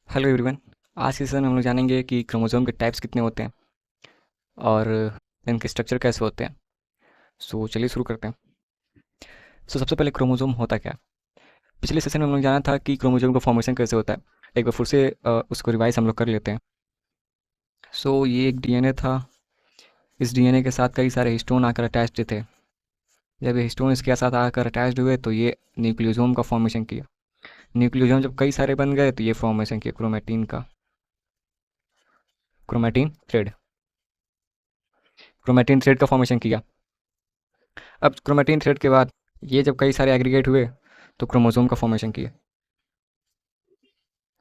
Hello everyone. आज के session में हम लोग जानेंगे कि क्रोमोसोम के टाइप्स कितने होते हैं और इनके स्ट्रक्चर कैसे होते हैं। सो चलिए शुरू करते हैं। सबसे पहले क्रोमोसोम होता क्या है। पिछले सेशन में हम लोग जाना था कि क्रोमोसोम का फॉर्मेशन कैसे होता है। एक बार फिर से उसको रिवाइज हम लोग कर लेते हैं। ये एक डीएनए था। इस डीएनए के साथ कई सारे हिस्टोन आकर अटैच्ड थे। जब ये हिस्टोन इसके साथ आकर अटैच्ड हुए तो ये न्यूक्लियोसोम का फॉर्मेशन किया। न्यूक्लियोसोम जब कई सारे बन गए तो ये फॉर्मेशन किया क्रोमेटिन का। Chromatin thread. क्रोमेटिन थ्रेड का फॉर्मेशन किया। अब क्रोमेटिन थ्रेड के बाद ये जब कई सारे एग्रीगेट हुए तो क्रोमोसोम का फॉर्मेशन किया।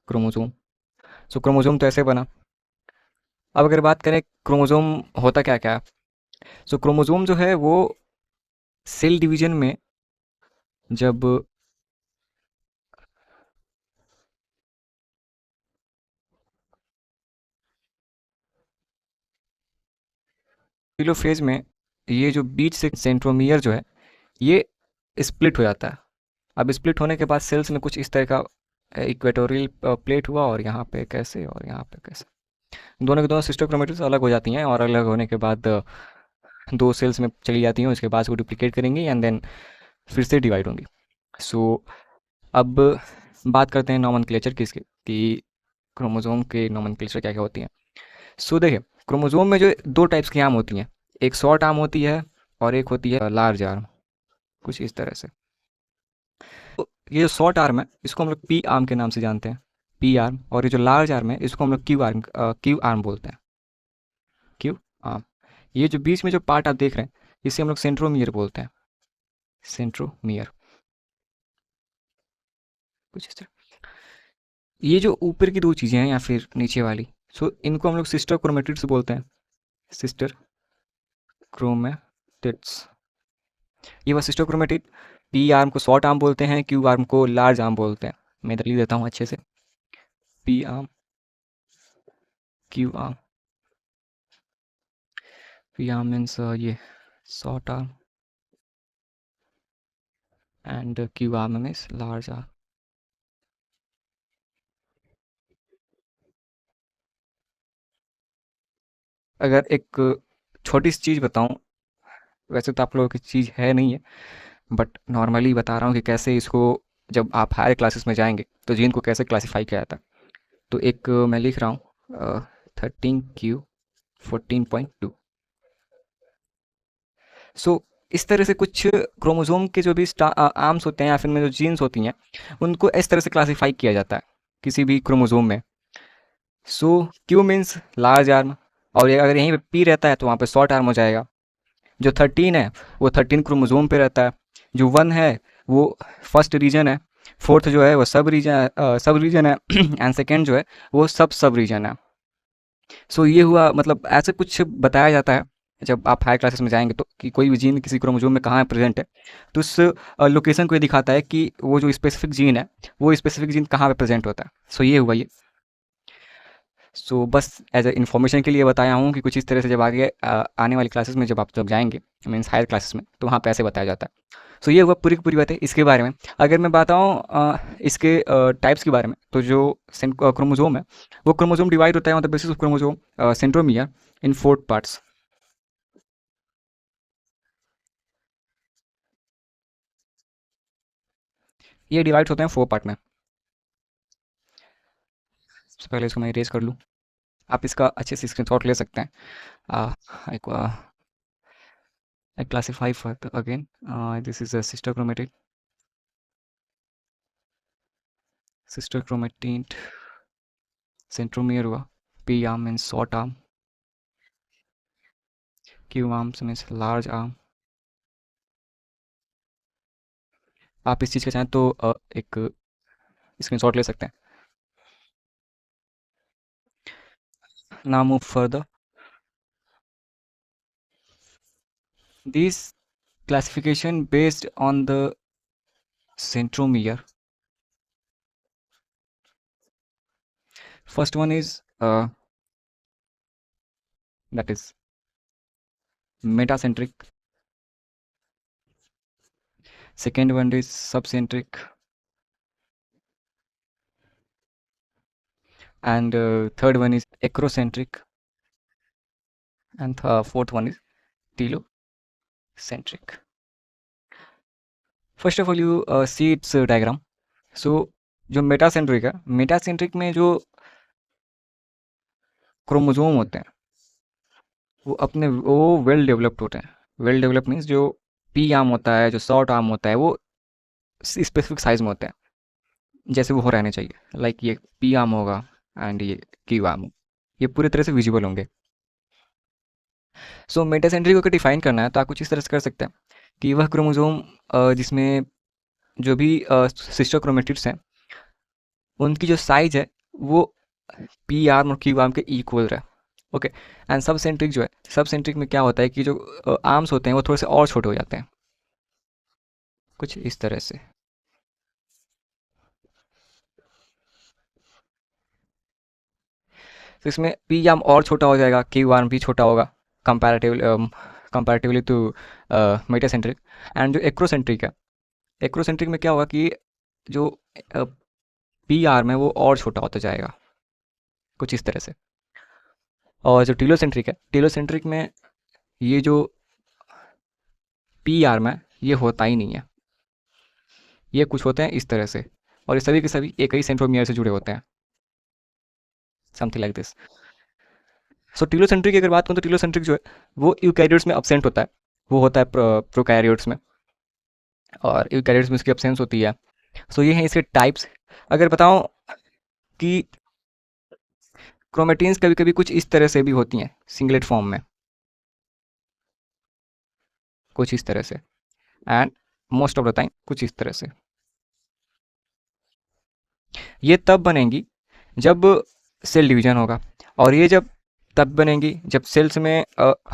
क्रोमोसोम। क्रोमोसोम तो ऐसे बना। अब अगर बात करें क्रोमोसोम होता क्या क्या है। क्रोमोसोम जो है वो सेल डिवीजन में जब टेलोफेज में ये जो बीच से सेंट्रोमियर जो है ये स्प्लिट हो जाता है। अब स्प्लिट होने के बाद सेल्स में कुछ इस तरह का इक्वेटोरियल प्लेट हुआ और यहाँ पे कैसे और यहाँ पे कैसे दोनों के दोनों सिस्टर क्रोमेटिड्स अलग हो जाती हैं और अलग होने के बाद दो सेल्स में चली जाती हैं। उसके बाद उसको डुप्लीकेट करेंगी एंड देन फिर से डिवाइड होंगी। सो अब बात करते हैं नॉमनक्लेचर की इसकी कि क्रोमोसोम के नॉमनक्लेचर क्या क्या होती हैं। देखिए, क्रोमोसोम में जो दो टाइप्स की आर्म होती हैं। एक शॉर्ट आर्म होती है और एक होती है लार्ज आर्म। कुछ इस तरह से। तो ये जो शॉर्ट आर्म है इसको हम लोग पी आर्म के नाम से जानते हैं। P arm. और ये जो लार्ज आर्म है इसको हम लोग क्यू आर्म बोलते हैं। Q arm. ये जो बीच में जो पार्ट आप देख रहे हैं इसे हम लोग सेंट्रोमियर बोलते हैं। सेंट्रोमियर। कुछ इस तरह। ये जो ऊपर की दो चीज़ें हैं या फिर नीचे वाली इनको हम लोग सिस्टर क्रोमेटिड्स बोलते हैं। Sister chromatids. ये वो सिस्टर क्रोमेटिड। पी आर्म को शॉर्ट आर्म बोलते हैं, क्यू आर्म को लार्ज आर्म बोलते हैं। मैं इधर लिख देता हूँ अच्छे से। P arm, q arm. P arm means ये short arm and q arm means large arm. अगर एक छोटी सी चीज़ बताऊँ, वैसे तो आप लोगों की चीज़ है नहीं है, बट नॉर्मली बता रहा हूँ कि कैसे इसको जब आप हायर क्लासेस में जाएंगे तो जीन को कैसे क्लासीफाई किया जाता है। तो एक मैं लिख रहा हूँ 13Q14.2। इस तरह से कुछ क्रोमोसोम के जो भी आर्म्स होते हैं या फिर में जो जीन्स होती हैं उनको इस तरह से क्लासीफाई किया जाता है किसी भी क्रोमोसोम में। Q means large arm. और ये अगर यहीं पे पी रहता है तो वहाँ पे शॉर्ट आर्म हो जाएगा। जो 13 है वो 13 क्रोमोसोम पे रहता है। जो 1 है वो फर्स्ट रीजन है। फोर्थ जो है वो सब रीजन है एंड सेकेंड जो है वो सब रीजन है। ये हुआ मतलब ऐसे कुछ बताया जाता है जब आप हायर क्लासेस में जाएंगे तो कि कोई भी जीन किसी क्रोमोसोम में कहाँ प्रेजेंट है। तो उस लोकेशन को ये दिखाता है कि वो जो स्पेसिफिक जीन है वो स्पेसिफिक जीन कहाँ पे प्रेजेंट होता है। ये हुआ ये। बस एज ए इन्फॉर्मेशन के लिए बताया हूँ कि कुछ इस तरह से जब आगे आने वाली क्लासेस में जब आप जब जाएंगे मीन्स हायर क्लासेस में तो वहाँ पे ऐसे बताया जाता है। ये हुआ पूरी की पूरी बातें इसके बारे में। अगर मैं बताऊँ इसके टाइप्स के बारे में तो जो क्रोमोसोम है वो क्रोमोसोम डिवाइड होता है on the basis of chromosome centromere in 4 parts. ये डिवाइड होते हैं 4 पार्ट में। सबसे पहले इसको मैं इरेज कर लूँ। आप इसका अच्छे से स्क्रीनशॉट ले सकते हैं। I classify further again. This is a sister chromatin centromere हुआ। P arm means short arm. Q arms means large arm. आप इस चीज़ का चाहें तो एक स्क्रीनशॉट ले सकते हैं। Now move further. This classification based on the centromere. First one is that is metacentric. Second one is subcentric. and third one is acrocentric, and fourth one is telocentric. First of all, you see its diagram. So जो metacentric है, metacentric में जो chromosome होते हैं वो well developed होते हैं। Well developed means जो पी आर्म होता है, जो शॉर्ट आर्म होता है, वो स्पेसिफिक साइज में होते हैं, जैसे वो हो रहने चाहिए। लाइक ये पी आर्म होगा एंड ये क्यू आर्म, ये पूरी तरह से विजिबल होंगे। सो मेटासेंट्रिक को अगर डिफाइन करना है तो आप कुछ इस तरह से कर सकते हैं कि वह क्रोमोसोम जिसमें जो भी सिस्टर क्रोमेटिड्स हैं उनकी जो साइज है वो पी आर्म और क्यू आर्म के इक्वल रहे। ओके। एंड सब सेंट्रिक जो है, सब सेंट्रिक में क्या होता है कि जो आर्म्स होते हैं वो थोड़े से और छोटे हो जाते हैं, कुछ इस तरह से। तो इसमें पी आर्म और छोटा हो जाएगा, क्यू आर्म भी छोटा होगा कंपैरेटिवली टू मेटासेंट्रिक। एंड जो एक्रोसेंट्रिक है, एक्रोसेंट्रिक में क्या होगा कि जो पी आर्म है वो और छोटा होता जाएगा, कुछ इस तरह से। और जो टीलोसेंट्रिक है, टीलोसेंट्रिक में ये जो पी आर्म है ये होता ही नहीं है, ये कुछ होते हैं इस तरह से, और ये सभी के सभी एक ही सेंट्रोमियर से जुड़े होते हैं, something like this. So telocentric की अगर बात करूँ तो टीलोसेंट्रिक जो है वो यूकैरियोट्स में अब्सेंट होता है, वो होता है प्रोकैरियोट्स में, और यूकैरियोट्स में इसकी अब्सेंस होती है। सो ये हैं इसके टाइप्स। अगर बताऊँ कि क्रोमेटिन्स कभी कभी कुछ इस तरह से भी होती हैं सिंगलेट फॉर्म में, कुछ इस तरह से, and most of the time कुछ इस तरह से। ये तब बनेंगी जब सेल डिवीजन होगा, और ये जब तब बनेंगी जब सेल्स में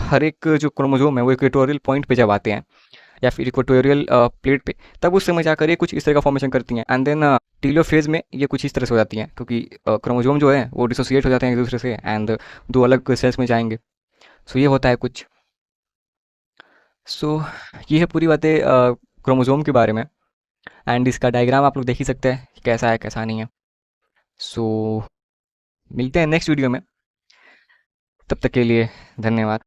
हर एक जो क्रोमोसोम है वो इक्वेटोरियल पॉइंट पे जब आते हैं, या फिर इक्वेटोरियल प्लेट पे, तब उस समय जाकर ये कुछ इस तरह का फॉर्मेशन करती हैं। एंड देन टीलोफेज में ये कुछ इस तरह से हो जाती हैं, क्योंकि क्रोमोसोम जो है वो डिसोसिएट हो जाते हैं एक दूसरे से, एंड दो अलग सेल्स में जाएंगे। सो ये होता है कुछ। सो ये है पूरी बातें क्रोमोसोम के बारे में, एंड इसका डायग्राम आप लोग देख ही सकते हैं कैसा है कैसा नहीं है। सो मिलते हैं नेक्स्ट वीडियो में, तब तक के लिए धन्यवाद।